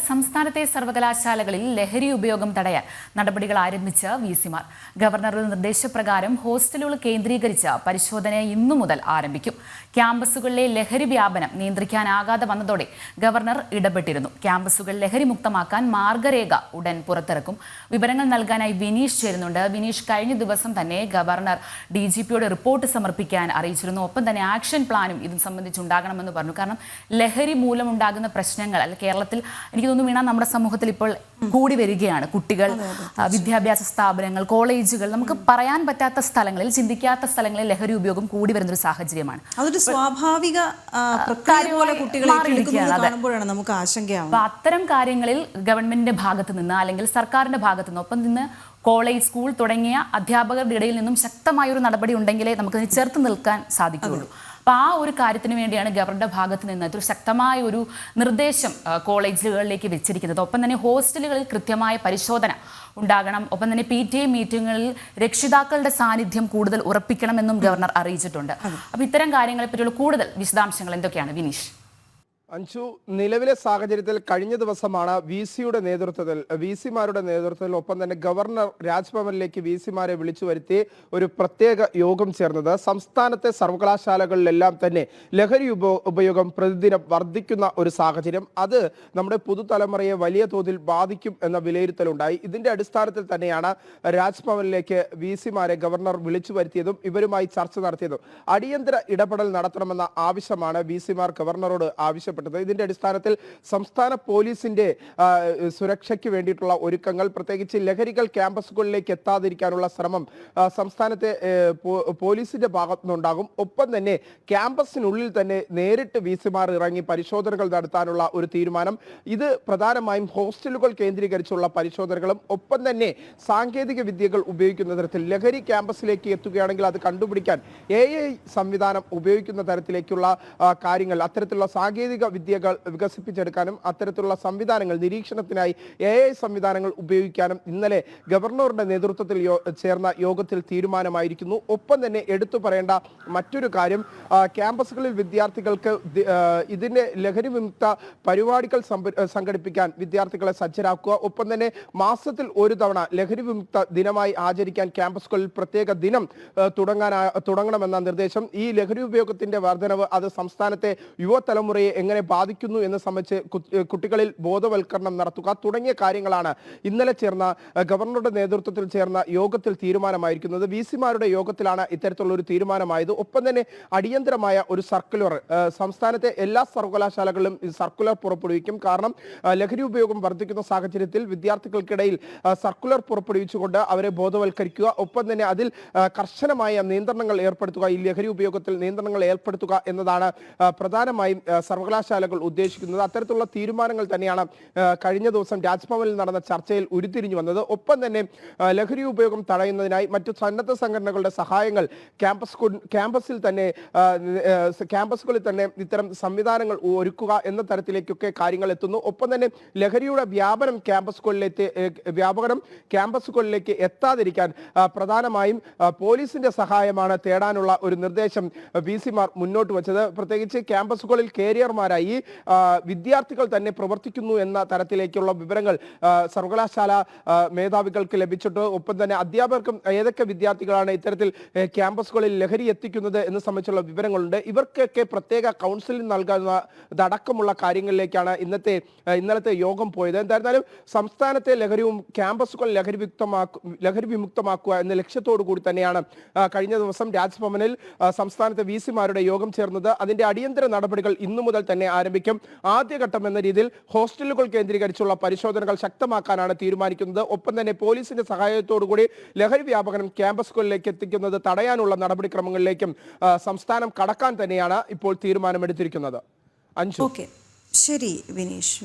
സംസ്ഥാനത്തെ സർവകലാശാലകളിൽ ലഹരി ഉപയോഗം തടയാൻ നടപടികൾ ആരംഭിച്ച വിസിമാർ. ഗവർണറുടെ നിർദ്ദേശപ്രകാരം ഹോസ്റ്റലുകൾ കേന്ദ്രീകരിച്ച് പരിശോധന ഇന്നു മുതൽ ആരംഭിക്കും. ക്യാമ്പസുകളിലെ ലഹരി വ്യാപനം നിയന്ത്രിക്കാനാകാതെ വന്നതോടെ ഗവർണർ ഇടപെട്ടിരുന്നു. ക്യാമ്പസുകൾ ലഹരി മുക്തമാക്കാൻ മാർഗരേഖ ഉടൻ പുറത്തിറക്കും. വിവരങ്ങൾ നൽകാനായി വിനീഷ് ചേരുന്നുണ്ട്. വിനീഷ്, കഴിഞ്ഞ ദിവസം തന്നെ ഗവർണർ DGPയോട് റിപ്പോർട്ട് സമർപ്പിക്കാൻ അറിയിച്ചിരുന്നു. ഒപ്പം തന്നെ ആക്ഷൻ പ്ലാനും ഇത് സംബന്ധിച്ചുണ്ടാകണമെന്ന് പറഞ്ഞു. കാരണം ലഹരി മൂലമുണ്ടാകുന്ന പ്രശ്നങ്ങൾ കേരളത്തിൽ എനിക്ക് തോന്നുന്നു വീണ നമ്മുടെ സമൂഹത്തിൽ ഇപ്പോൾ കൂടി വരികയാണ്. കുട്ടികൾ, വിദ്യാഭ്യാസ സ്ഥാപനങ്ങൾ, കോളേജുകൾ, നമുക്ക് പറയാൻ പറ്റാത്ത സ്ഥലങ്ങളിൽ, ചിന്തിക്കാത്ത സ്ഥലങ്ങളിൽ ലഹരി ഉപയോഗം കൂടി വരുന്നൊരു സാഹചര്യമാണ്. അതൊരു സ്വാഭാവിക കാണുമ്പോഴാണ് നമുക്ക് ആശങ്കയാവുന്നത്. അപ്പൊ അത്തരം കാര്യങ്ങളിൽ ഗവൺമെന്റിന്റെ ഭാഗത്ത് നിന്ന് അല്ലെങ്കിൽ സർക്കാരിന്റെ ഭാഗത്തു നിന്ന് ഒപ്പം നിന്ന് കോളേജ്, സ്കൂൾ തുടങ്ങിയ അധ്യാപകരുടെ ഇടയിൽ നിന്നും ശക്തമായൊരു നടപടി ഉണ്ടെങ്കിലേ നമുക്കതിന് ചേർത്ത് നിൽക്കാൻ സാധിക്കുകയുള്ളൂ. അപ്പോൾ ആ ഒരു കാര്യത്തിന് വേണ്ടിയാണ് ഗവർണറുടെ ഭാഗത്ത് നിന്ന് ഒരു ശക്തമായ ഒരു നിർദ്ദേശം കോളേജുകളിലേക്ക് വെച്ചിരിക്കുന്നത്. ഒപ്പം തന്നെ ഹോസ്റ്റലുകളിൽ കൃത്യമായ പരിശോധന ഉണ്ടാകണം. ഒപ്പം തന്നെ PTA മീറ്റിങ്ങുകളിൽ രക്ഷിതാക്കളുടെ സാന്നിധ്യം കൂടുതൽ ഉറപ്പിക്കണമെന്നും ഗവർണർ അറിയിച്ചിട്ടുണ്ട്. അപ്പോൾ ഇത്തരം കാര്യങ്ങളെ പറ്റിയുള്ള കൂടുതൽ വിശദാംശങ്ങൾ എന്തൊക്കെയാണ് വിനീഷ്? അഞ്ചു, നിലവിലെ സാഹചര്യത്തിൽ കഴിഞ്ഞ ദിവസമാണ് വിസിമാരുടെ നേതൃത്വത്തിൽ ഒപ്പം തന്നെ ഗവർണർ രാജ്ഭവനിലേക്ക് വിസിമാരെ വിളിച്ചു വരുത്തി ഒരു പ്രത്യേക യോഗം ചേർന്നത്. സംസ്ഥാനത്തെ സർവകലാശാലകളിലെല്ലാം തന്നെ ലഹരി ഉപയോഗം പ്രതിദിനം വർദ്ധിക്കുന്ന ഒരു സാഹചര്യം, അത് നമ്മുടെ പുതുതലമുറയെ വലിയ തോതിൽ ബാധിക്കും എന്ന വിലയിരുത്തലുണ്ടായി. ഇതിന്റെ അടിസ്ഥാനത്തിൽ തന്നെയാണ് രാജ്ഭവനിലേക്ക് വിസിമാരെ ഗവർണർ വിളിച്ചു വരുത്തിയതും ഇവരുമായി ചർച്ച നടത്തിയതും. അടിയന്തര ഇടപെടൽ നടത്തണമെന്ന ആവശ്യമാണ് വിസിമാർ ഗവർണറോട് ആവശ്യപ്പെട്ടത്. ഇതിന്റെ അടിസ്ഥാനത്തിൽ സംസ്ഥാന പോലീസിന്റെ സുരക്ഷയ്ക്ക് വേണ്ടിയിട്ടുള്ള ഒരുക്കങ്ങൾ, പ്രത്യേകിച്ച് ലഹരികൾ ക്യാമ്പസുകളിലേക്ക് എത്താതിരിക്കാനുള്ള ശ്രമം സംസ്ഥാനത്തെ പോലീസിന്റെ ഭാഗത്തുനിന്നുണ്ടാകും. ഒപ്പം തന്നെ ക്യാമ്പസിനുള്ളിൽ തന്നെ നേരിട്ട് വിസിമാർ ഇറങ്ങി പരിശോധനകൾ നടത്താനുള്ള ഒരു തീരുമാനം. ഇത് പ്രധാനമായും ഹോസ്റ്റലുകൾ കേന്ദ്രീകരിച്ചുള്ള പരിശോധനകളും ഒപ്പം തന്നെ സാങ്കേതിക വിദ്യകൾ ഉപയോഗിക്കുന്ന തരത്തിൽ ലഹരി ക്യാമ്പസിലേക്ക് എത്തുകയാണെങ്കിൽ അത് കണ്ടുപിടിക്കാൻ AI സംവിധാനം ഉപയോഗിക്കുന്ന തരത്തിലേക്കുള്ള കാര്യങ്ങൾ, അത്തരത്തിലുള്ള സാങ്കേതിക വിദ്യകൾ വികസിപ്പിച്ചെടുക്കാനും അത്തരത്തിലുള്ള സംവിധാനങ്ങൾ നിരീക്ഷണത്തിനായി AI സംവിധാനങ്ങൾ ഉപയോഗിക്കാനും ഇന്നലെ ഗവർണറുടെ നേതൃത്വത്തിൽ ചേർന്ന യോഗത്തിൽ തീരുമാനമായിരിക്കുന്നു. ഒപ്പം തന്നെ എടുത്തു പറയേണ്ട മറ്റൊരു കാര്യം, ക്യാമ്പസുകളിൽ വിദ്യാർത്ഥികൾക്ക് ഇതിന്റെ ലഹരി വിമുക്ത പരിപാടികൾ സംഘടിപ്പിക്കാൻ വിദ്യാർത്ഥികളെ സജ്ജരാക്കുക. ഒപ്പം തന്നെ മാസത്തിൽ ഒരു തവണ ലഹരി വിമുക്ത ദിനമായി ആചരിക്കാൻ ക്യാമ്പസുകളിൽ പ്രത്യേക ദിനം തുടങ്ങണമെന്ന നിർദ്ദേശം. ഈ ലഹരി ഉപയോഗത്തിന്റെ വർധനവ് അത് സംസ്ഥാനത്തെ യുവതലമുറയെ എങ്ങനെ ബാധിക്കുന്നു എന്ന് സംബന്ധിച്ച് കുട്ടികളിൽ ബോധവൽക്കരണം നടത്തുക തുടങ്ങിയ കാര്യങ്ങളാണ് ഇന്നലെ ചേർന്ന ഗവർണറുടെ നേതൃത്വത്തിൽ ചേർന്ന യോഗത്തിൽ തീരുമാനമായിരിക്കുന്നത്. വിസിമാരുടെ യോഗത്തിലാണ് ഇത്തരത്തിലുള്ള ഒരു തീരുമാനമായത്. ഒപ്പം തന്നെ അടിയന്തരമായ ഒരു സർക്കുലർ സംസ്ഥാനത്തെ എല്ലാ സർവകലാശാലകളിലും സർക്കുലർ പുറപ്പെടുവിക്കും. കാരണം ലഹരി ഉപയോഗം വർദ്ധിക്കുന്ന സാഹചര്യത്തിൽ വിദ്യാർത്ഥികൾക്കിടയിൽ സർക്കുലർ പുറപ്പെടുവിച്ചുകൊണ്ട് അവരെ ബോധവൽക്കരിക്കുക. ഒപ്പം തന്നെ അതിൽ കർശനമായ നിയന്ത്രണങ്ങൾ ഏർപ്പെടുത്തുക, ഈ ലഹരി ഉപയോഗത്തിൽ നിയന്ത്രണങ്ങൾ ഏർപ്പെടുത്തുക എന്നതാണ് പ്രധാനമായും സർവകലാശാലകൾ ഉദ്ദേശിക്കുന്നത്. അത്തരത്തിലുള്ള തീരുമാനങ്ങൾ തന്നെയാണ് കഴിഞ്ഞ ദിവസം രാജ്ഭവനിൽ നടന്ന ചർച്ചയിൽ ഉരുത്തിരിഞ്ഞു വന്നത്. ഒപ്പം തന്നെ ലഹരി ഉപയോഗം തടയുന്നതിനായി മറ്റു സന്നദ്ധ സംഘടനകളുടെ സഹായങ്ങൾ ക്യാമ്പസുകളിൽ തന്നെ ഇത്തരം സംവിധാനങ്ങൾ ഒരുക്കുക എന്ന തരത്തിലേക്കൊക്കെ കാര്യങ്ങൾ എത്തുന്നു. ഒപ്പം തന്നെ ലഹരിയുടെ വ്യാപനം ക്യാമ്പസുകളിലേക്ക് എത്താതിരിക്കാൻ പ്രധാനമായും പോലീസിന്റെ സഹായമാണ് തേടാനുള്ള ഒരു നിർദ്ദേശം വിസിമാർ മുന്നോട്ട് വെച്ചത്. പ്രത്യേകിച്ച് ക്യാമ്പസുകളിൽ കാരിയർമാരായി വിദ്യാർത്ഥികൾ തന്നെ പ്രവർത്തിക്കുന്നു എന്ന തരത്തിലേക്കുള്ള വിവരങ്ങൾ സർവകലാശാല മേധാവികൾക്ക് ലഭിച്ചിട്ട്, ഒപ്പം തന്നെ അധ്യാപകർക്കും ഏതൊക്കെ വിദ്യാർത്ഥികളാണ് ഇത്തരത്തിൽ ക്യാമ്പസുകളിൽ ലഹരി എത്തിക്കുന്നത് എന്ന് സംബന്ധിച്ചുള്ള വിവരങ്ങളുണ്ട്. ഇവർക്കൊക്കെ പ്രത്യേക കൗൺസിലിംഗ് നൽകുന്നതടക്കമുള്ള കാര്യങ്ങളിലേക്കാണ് ഇന്നലത്തെ യോഗം പോയത്. എന്തായിരുന്നാലും സംസ്ഥാനത്തെ ക്യാമ്പസുകൾ ലഹരി വിമുക്തമാക്കുക എന്ന ലക്ഷ്യത്തോടു കൂടി തന്നെയാണ് കഴിഞ്ഞ ദിവസം രാജ്ഭവനിൽ സംസ്ഥാനത്തെ വിസിമാരുടെ യോഗം ചേർന്നത്. അതിന്റെ അടിയന്തര നടപടികൾ ഇന്നു മുതൽ തന്നെ ആരംഭിക്കും. ആദ്യഘട്ടം എന്ന രീതിയിൽ ഹോസ്റ്റലുകൾ കേന്ദ്രീകരിച്ചുള്ള പരിശോധനകൾ ശക്തമാക്കാനാണ് തീരുമാനിക്കുന്നത്. ഒപ്പം തന്നെ പോലീസിന്റെ സഹായത്തോടുകൂടി ലഹരി വ്യാപനം ക്യാമ്പസുകളിലേക്ക് എത്തിക്കുന്നത് തടയാനുള്ള നടപടിക്രമങ്ങളിലേക്കും സംസ്ഥാനം കടക്കാൻ തന്നെയാണ് ഇപ്പോൾ തീരുമാനമെടുത്തിരിക്കുന്നത്. ശരി വിനീഷ്.